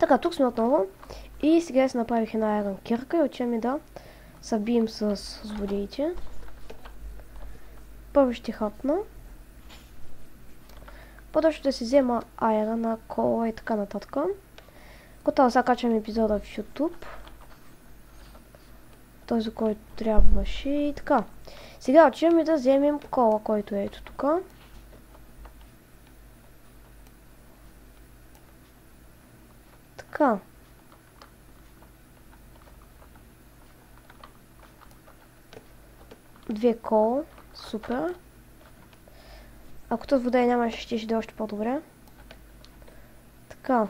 Така, тук сме отново. И сега си направих една айрон кирка и отиваме да събием с злодеите. Първо ще хапна. После ще си взема айрона, кола и така нататък. Готово, сега качвам епизода в YouTube. Този, който трябваше и така. Сега отиваме да вземем кола, който е ето тук. Така. Две кола. Супер. Ако тази вода нямаше, ще да е още по-добре. Така.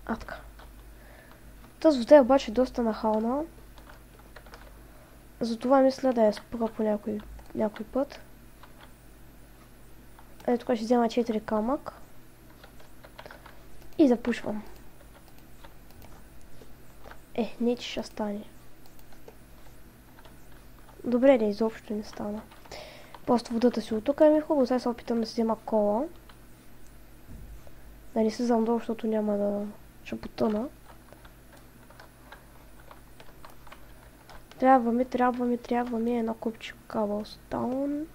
Така. Тази вода е обаче доста нахална. Затова мисля да я спра по някой път. Ето тук ще взема 4 камък. И запушвам. Не, че ще стане. Добре, да изобщо не стана. Просто водата си от тук е ми хубаво. Сега се опитам да си взема кола. Да не се замдолу, защото няма да ще потъна. Трябва ми едно купче Cobblestone.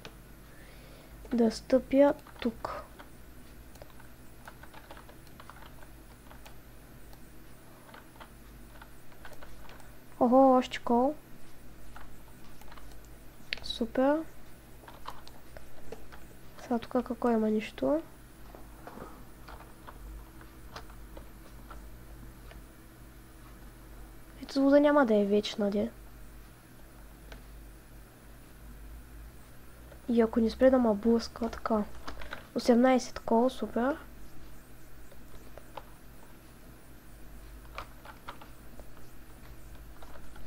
Да стъпя тук. Охо, още кол. Супер. Сега тук какво има нищо. Ето вода няма да е вечна, де. И ако не спре да ма блъска, така. 18 кол, супер.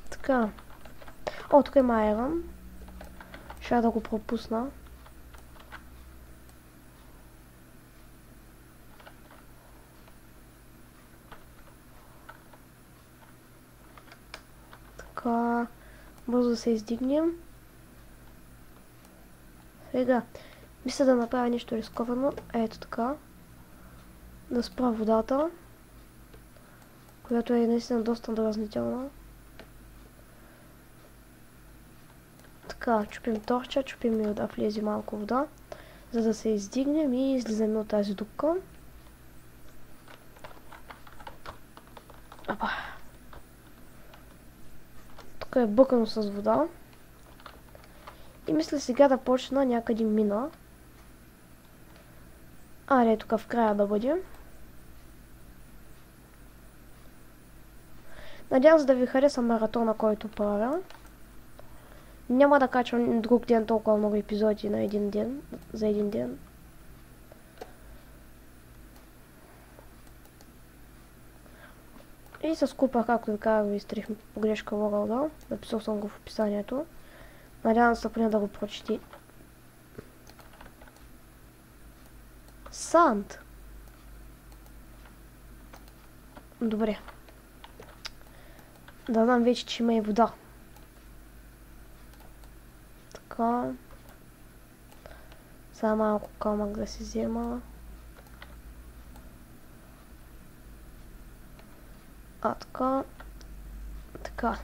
Така. О, тук има айрон. Ще да го пропусна. Така. Бързо да се издигнем. Сега. Мисля да направя нещо рисковано. Ето така. Да спра водата. Която е наистина доста дразнителна. Така, чупим торча, чупим и да влезе малко вода, за да се издигнем и излизаме от тази дупка. Опа. Тук е бъкано с вода. И мисля сега да почна някъде мина. Аре, тук в края да бъде. Надявам се да ви хареса маратона, който правя. Няма да качвам друг ден толкова много епизоди на един ден, за един ден. И с купа, както ви казах, ви изтрих погрешка World. Написал съм го в описанието. Надявам се поне да го прочети. Санд. Добре. Да знам вече, че има и вода. Така. Сега малко камък да си взема. Така. Така.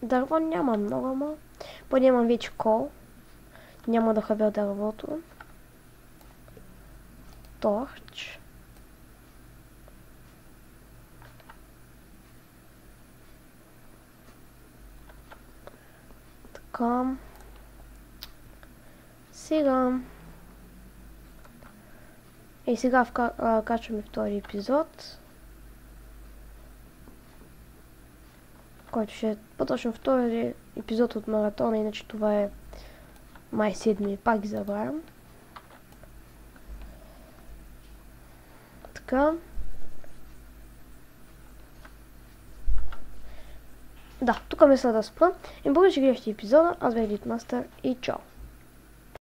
Дърво няма много, ама. Подемам вече кол. Няма да хабя дървото. Торч. Така. Сега. И сега качваме втори епизод. Който ще е по-точно втори епизод от маратона, иначе това е май 7, пак ги забравям. Така. Да, тук мисля да спра. И благодаря, че гледахте епизода. Аз бях Дитмастър и чао!